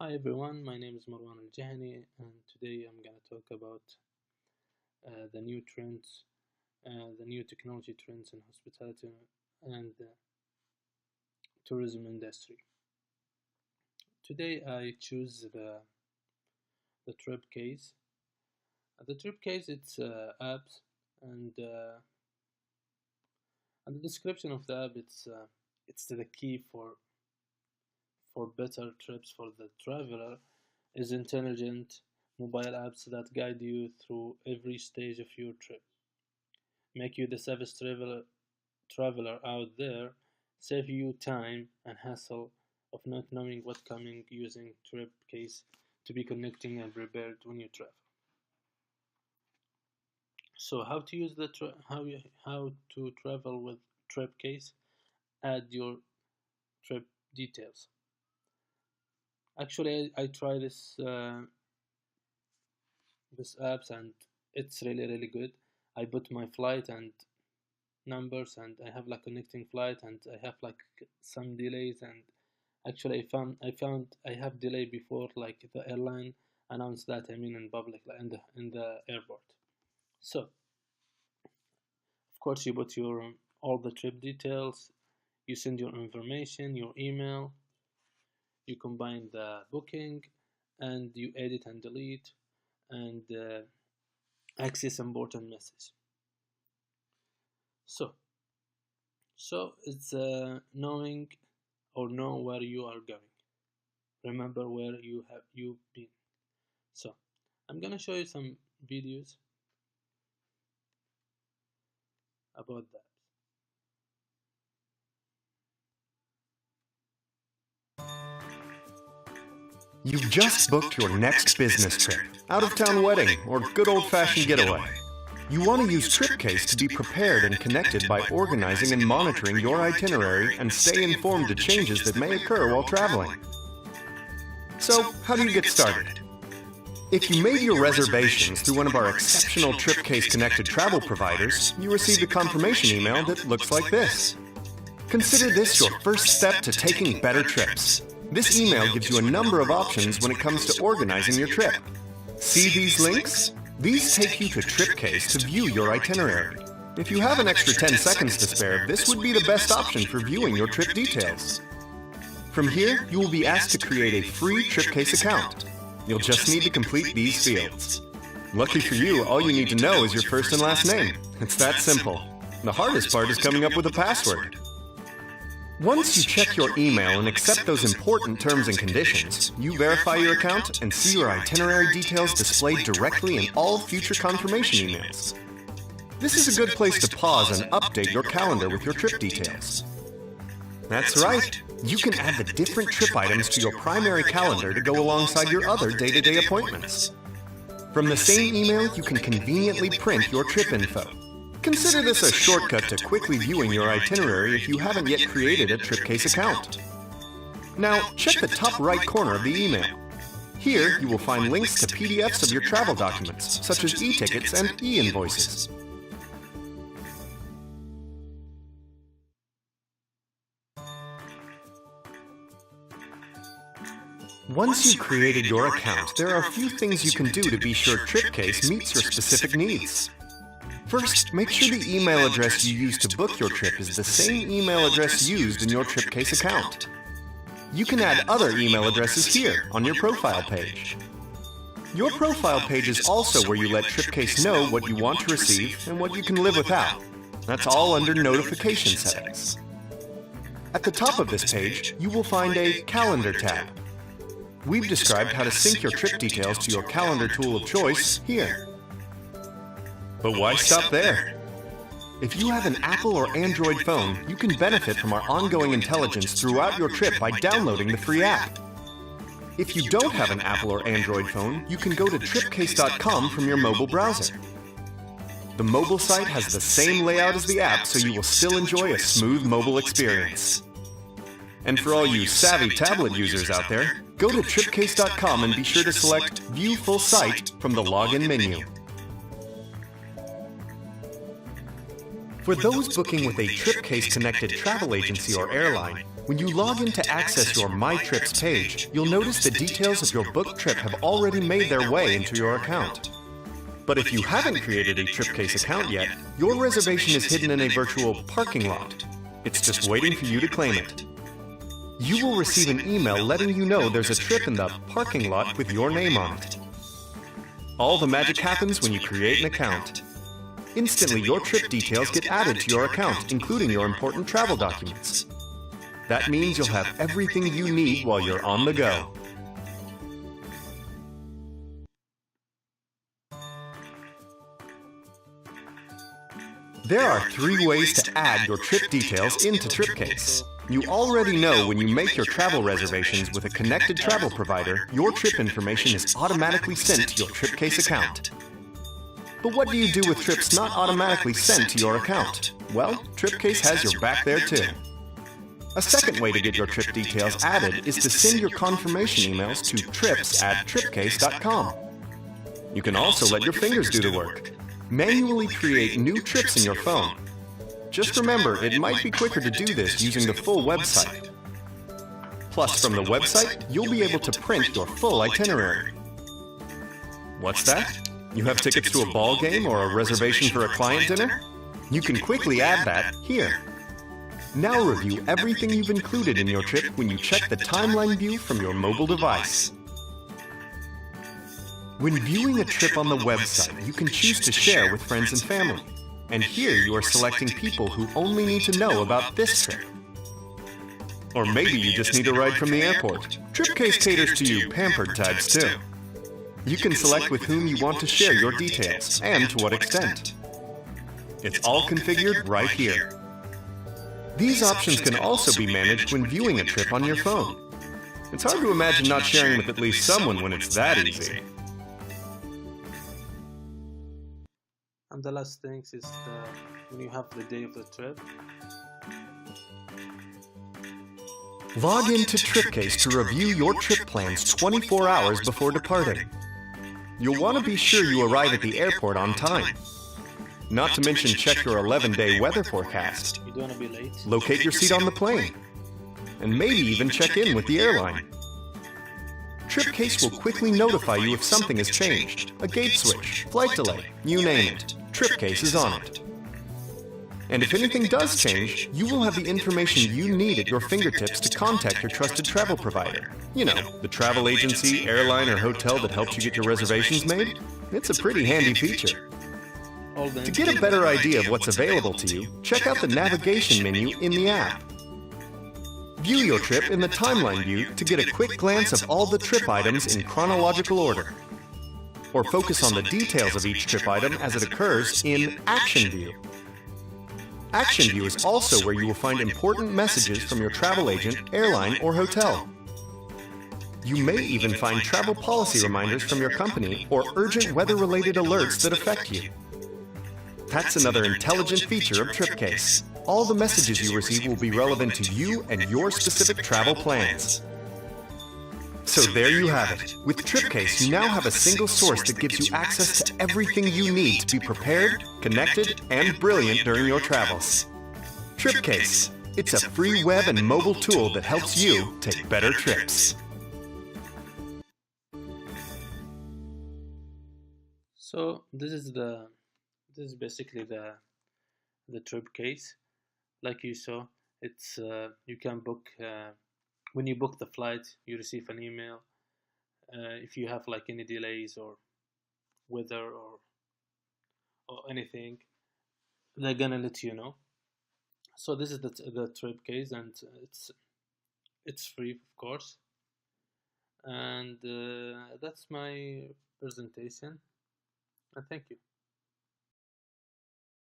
Hi everyone, my name is Marwan Al-Jahani and today I'm going to talk about the new trends, the new technology trends in hospitality and the tourism industry. Today I choose the TripCase. The TripCase it's apps and and the description of the app it's the key for better trips for the traveler is intelligent mobile apps that guide you through every stage of your trip, make you the safest traveler out there, save you time and hassle of not knowing what's coming using TripCase to be connecting and prepared when you travel. So how to use how to travel with TripCase? Add your trip details. Actually, I try this apps and it's really good. I put my flight and numbers and I have like connecting flight and I have like some delays and actually I found I have delay before like the airline announced that in public like in the airport. So of course you put your all the trip details, you send your information, your email, you combine the booking and you edit and delete and access important message. So it's knowing or know where you are going. Remember where you've been. So I'm gonna show you some videos about that. You've just booked your next business trip, out-of-town wedding, or good old-fashioned getaway. You want to use TripCase to be prepared and connected by organizing and monitoring your itinerary and stay informed to changes that may occur while traveling. So, how do you get started? If you made your reservations through one of our exceptional TripCase connected travel providers, you received a confirmation email that looks like this. Consider this your first step to taking better trips. This email gives you a number of options when it comes to organizing your trip. See these links? These take you to TripCase to view your itinerary. If you have an extra 10 seconds to spare, this would be the best option for viewing your trip details. From here, you will be asked to create a free TripCase account. You'll just need to complete these fields. Lucky for you, all you need to know is your first and last name. It's that simple. The hardest part is coming up with a password. Once you check your email and accept those important terms and conditions, you verify your account and see your itinerary details displayed directly in all future confirmation emails. This is a good place to pause and update your calendar with your trip details. That's right, you can add the different trip items to your primary calendar to go alongside your other day-to-day appointments. From the same email, you can conveniently print your trip info. Consider this a shortcut to quickly viewing your itinerary if you haven't yet created a TripCase account. Now, check the top right corner of the email. Here, you will find links to PDFs of your travel documents, such as e-tickets and e-invoices. Once you've created your account, there are a few things you can do to be sure TripCase meets your specific needs. First, make sure the email address you use to book your trip is the same email address used in your TripCase account. You can add other email addresses here on your profile page. Your profile page is also where you let TripCase know what you want to receive and what you can live without. That's all under notification settings. At the top of this page, you will find a Calendar tab. We've described how to sync your trip details to your calendar tool of choice here. But why stop there? If you have an Apple or Android phone, you can benefit from our ongoing intelligence throughout your trip by downloading the free app. If you don't have an Apple or Android phone, you can go to tripcase.com from your mobile browser. The mobile site has the same layout as the app, so you will still enjoy a smooth mobile experience. And for all you savvy tablet users out there, go to tripcase.com and be sure to select View Full Site from the login menu. For those booking with a TripCase-connected travel agency or airline, When you log in to access your My Trips page, you'll notice the details of your booked trip have already made their way into your account. But if you haven't created a TripCase account yet, your reservation is hidden in a virtual parking lot. It's just waiting for you to claim it. You will receive an email letting you know there's a trip in the parking lot with your name on it. All the magic happens when you create an account. Instantly, your trip details get added to your account, including your important travel documents. That means you'll have everything you need while you're on the go. There are 3 ways to add your trip details into TripCase. You already know when you make your travel reservations with a connected travel provider, your trip information is automatically sent to your TripCase account. But what do you do with trips not automatically sent to your account? Well, TripCase has your back there too. A second way to get your trip details added is to send your confirmation emails to trips@tripcase.com. You can also let your fingers do the work. Manually create new trips in your phone. Just remember, it might be quicker to do this using the full website. Plus, from the website, you'll be able to print your full itinerary. What's that? You have tickets to a ball game or a reservation for a client dinner? You can quickly add that here. Now review everything you've included in your trip when you check the timeline view from your mobile device. When viewing a trip on the website, you can choose to share with friends and family. And here you are selecting people who only need to know about this trip. Or maybe you just need a ride from the airport. TripCase caters to you pampered types too. You can select with whom you want to share your details and to what extent. It's all configured right here. These options can also be managed when viewing a trip on your phone. It's hard to imagine not sharing with at least someone when it's that easy. And the last thing is when you have the day of the trip. Log into TripCase to review your trip plans 24 hours before departing. You'll want to be sure you arrive at the airport on time. Not to mention check your 11-day weather forecast. You don't want to be late. Locate your seat on the plane. And maybe even check in with the airline. TripCase will quickly notify you if something has changed. A gate switch, flight delay, you name it. TripCase is on it. And if anything does change, you will have the information you need at your fingertips to contact your trusted travel provider. You know, the travel agency, airline, or hotel that helps you get your reservations made. It's a pretty handy feature. To get a better idea of what's available to you, check out the navigation menu in the app. View your trip in the timeline view to get a quick glance of all the trip items in chronological order. Or focus on the details of each trip item as it occurs in Action View. Action View is also where you will find important messages from your travel agent, airline, or hotel. You may even find travel policy reminders from your company or urgent weather-related alerts that affect you. That's another intelligent feature of TripCase. All the messages you receive will be relevant to you and your specific travel plans. So there you have it. With TripCase, you now have a single source that gives you access to everything you need to be prepared, connected, and brilliant during your travels. TripCase. It's a free web and mobile tool that helps you take better trips. So this is basically the TripCase. Like you saw, it's you can book when you book the flight, you receive an email. If you have like any delays or weather or anything, they're gonna let you know. So this is the TripCase, and it's free, of course. And that's my presentation. And thank you.